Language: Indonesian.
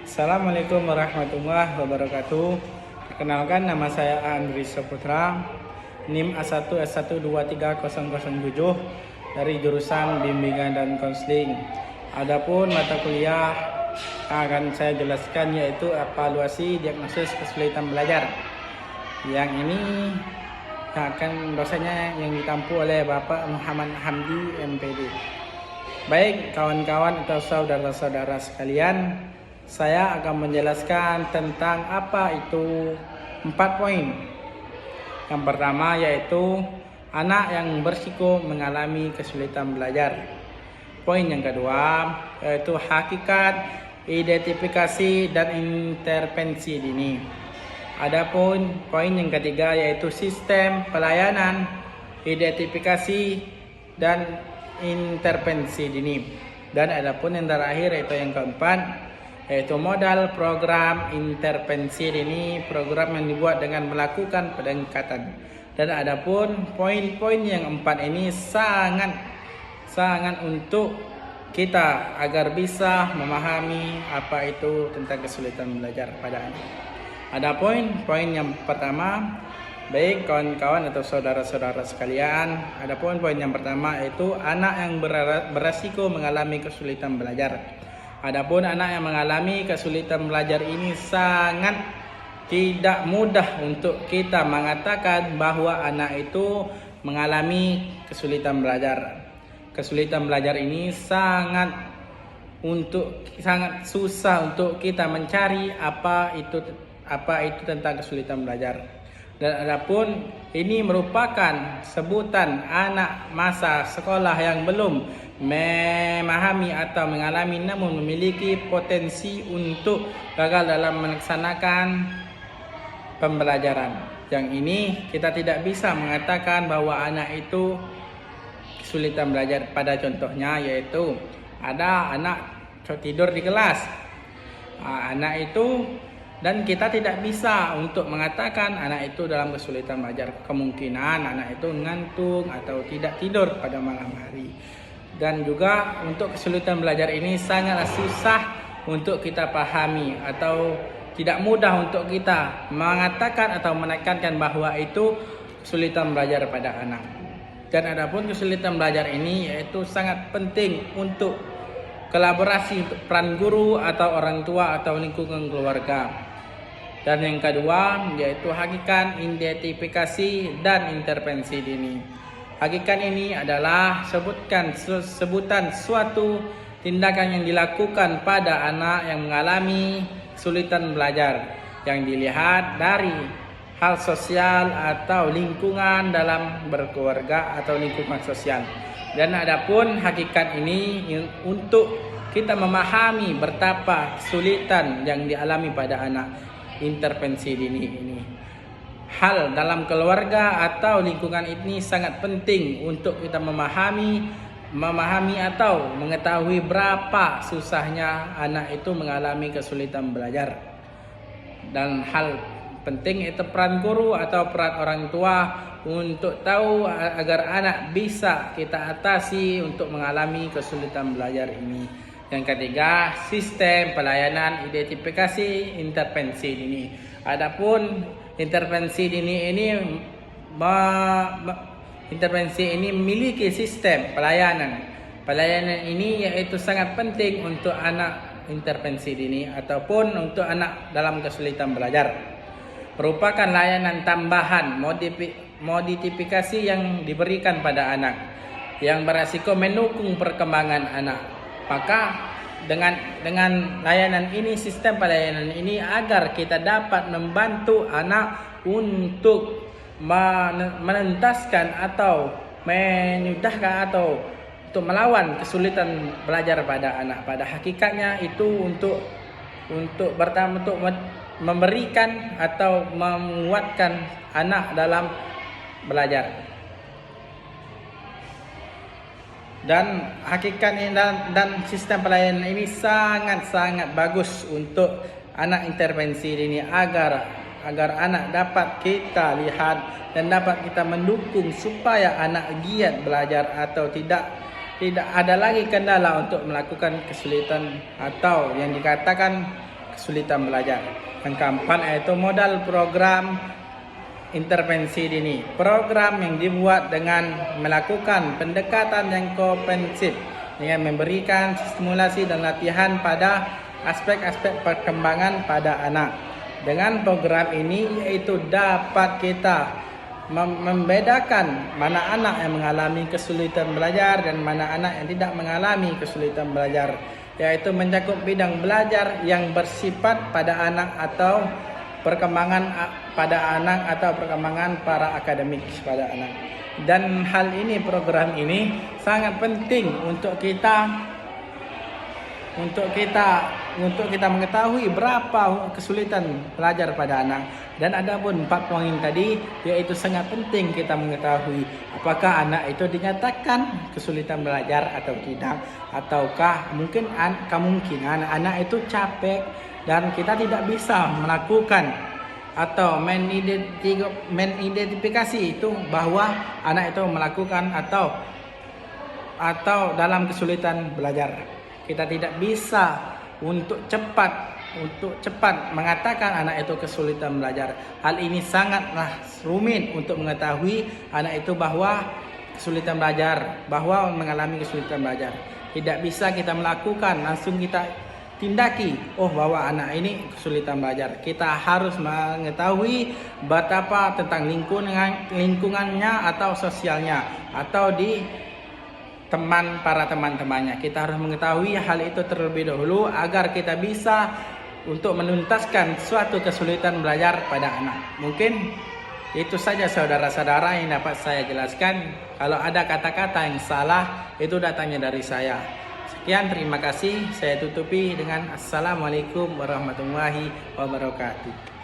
Assalamualaikum warahmatullahi wabarakatuh. Perkenalkan, nama saya Andri Saputra, NIM A1S1230007 dari jurusan Bimbingan dan Konseling. Adapun mata kuliah akan saya jelaskan yaitu evaluasi diagnosis kesulitan belajar. Yang ini akan dosennya yang ditampu oleh Bapak Muhammad Hamdi MPD. Baik kawan-kawan atau saudara-saudara sekalian, saya akan menjelaskan tentang apa itu 4 poin. Yang pertama yaitu anak yang berisiko mengalami kesulitan belajar. Poin yang kedua yaitu hakikat, identifikasi, dan intervensi dini. Adapun poin yang ketiga yaitu sistem pelayanan, identifikasi, dan intervensi dini. Dan adapun yang terakhir yaitu yang keempat yaitu modal program intervensi dini, program yang dibuat dengan melakukan pendekatan. Dan adapun poin-poin yang empat ini sangat untuk kita agar bisa memahami apa itu tentang kesulitan belajar pada anak. Ada poin yang pertama, baik kawan-kawan atau saudara-saudara sekalian, adapun poin yang pertama yaitu anak yang beresiko mengalami kesulitan belajar. Adapun anak yang mengalami kesulitan belajar ini sangat tidak mudah untuk kita mengatakan bahwa anak itu mengalami kesulitan belajar. Kesulitan belajar ini sangat susah untuk kita mencari apa itu tentang kesulitan belajar. Dan adapun ini merupakan sebutan anak masa sekolah yang belum memahami atau mengalami namun memiliki potensi untuk gagal dalam melaksanakan pembelajaran. Yang ini kita tidak bisa mengatakan bahwa anak itu kesulitan belajar. Pada contohnya yaitu ada anak tidur di kelas. Anak itu, dan kita tidak bisa untuk mengatakan anak itu dalam kesulitan belajar. Kemungkinan anak itu ngantuk atau tidak tidur pada malam hari. Dan juga untuk kesulitan belajar ini sangatlah susah untuk kita pahami atau tidak mudah untuk kita mengatakan atau menekankan bahwa itu kesulitan belajar pada anak. Dan adapun kesulitan belajar ini yaitu sangat penting untuk kolaborasi untuk peran guru atau orang tua atau lingkungan keluarga. Dan yang kedua yaitu hakikat, identifikasi, dan intervensi dini. Hakikat ini adalah sebutan suatu tindakan yang dilakukan pada anak yang mengalami kesulitan belajar yang dilihat dari hal sosial atau lingkungan dalam berkeluarga atau lingkungan sosial. Dan adapun hakikat ini untuk kita memahami betapa kesulitan yang dialami pada anak. Intervensi dini ini, hal dalam keluarga atau lingkungan ini sangat penting untuk kita memahami atau mengetahui berapa susahnya anak itu mengalami kesulitan belajar. Dan hal penting itu peran guru atau peran orang tua untuk tahu agar anak bisa kita atasi untuk mengalami kesulitan belajar ini. Yang ketiga, sistem pelayanan, identifikasi, intervensi dini. Adapun intervensi dini ini memiliki sistem pelayanan. Pelayanan ini yaitu sangat penting untuk anak intervensi dini ataupun untuk anak dalam kesulitan belajar. Merupakan layanan tambahan modifikasi yang diberikan pada anak yang beresiko mendukung perkembangan anak. Maka dengan layanan ini, sistem pelayanan ini agar kita dapat membantu anak untuk menentaskan atau menyudahkan atau untuk melawan kesulitan belajar pada anak. Pada hakikatnya itu untuk memberikan atau menguatkan anak dalam belajar. Dan hakikatnya dan sistem pelayanan ini sangat bagus untuk anak intervensi ini agar anak dapat kita lihat dan dapat kita mendukung supaya anak giat belajar atau tidak ada lagi kendala untuk melakukan kesulitan atau yang dikatakan kesulitan belajar. Yang keempat yaitu modal program intervensi dini. Program yang dibuat dengan melakukan pendekatan yang komprehensif dengan memberikan stimulasi dan latihan pada aspek-aspek perkembangan pada anak. Dengan program ini yaitu dapat kita membedakan mana anak yang mengalami kesulitan belajar dan mana anak yang tidak mengalami kesulitan belajar, yaitu mencakup bidang belajar yang bersifat pada anak atau perkembangan pada anak atau perkembangan para akademik pada anak. Dan hal ini, program ini sangat penting untuk kita mengetahui berapa kesulitan belajar pada anak. Dan ada pun 4 poin tadi, yaitu sangat penting kita mengetahui apakah anak itu dinyatakan kesulitan belajar atau tidak, ataukah kemungkinan anak itu capek dan kita tidak bisa melakukan atau mengidentifikasi itu bahwa anak itu melakukan atau dalam kesulitan belajar. Kita tidak bisa untuk cepat mengatakan anak itu kesulitan belajar. Hal ini sangatlah rumit untuk mengetahui anak itu bahwa kesulitan belajar, bahwa mengalami kesulitan belajar. Tidak bisa kita melakukan langsung kita tindaki, bahwa anak ini kesulitan belajar. Kita harus mengetahui betapa tentang lingkungannya atau sosialnya atau di para teman-temannya. Kita harus mengetahui hal itu terlebih dahulu agar kita bisa untuk menuntaskan suatu kesulitan belajar pada anak. Mungkin itu saja saudara-saudara yang dapat saya jelaskan. Kalau ada kata-kata yang salah, itu datangnya dari saya. Sekian, terima kasih. Saya tutupi dengan Assalamualaikum warahmatullahi wabarakatuh.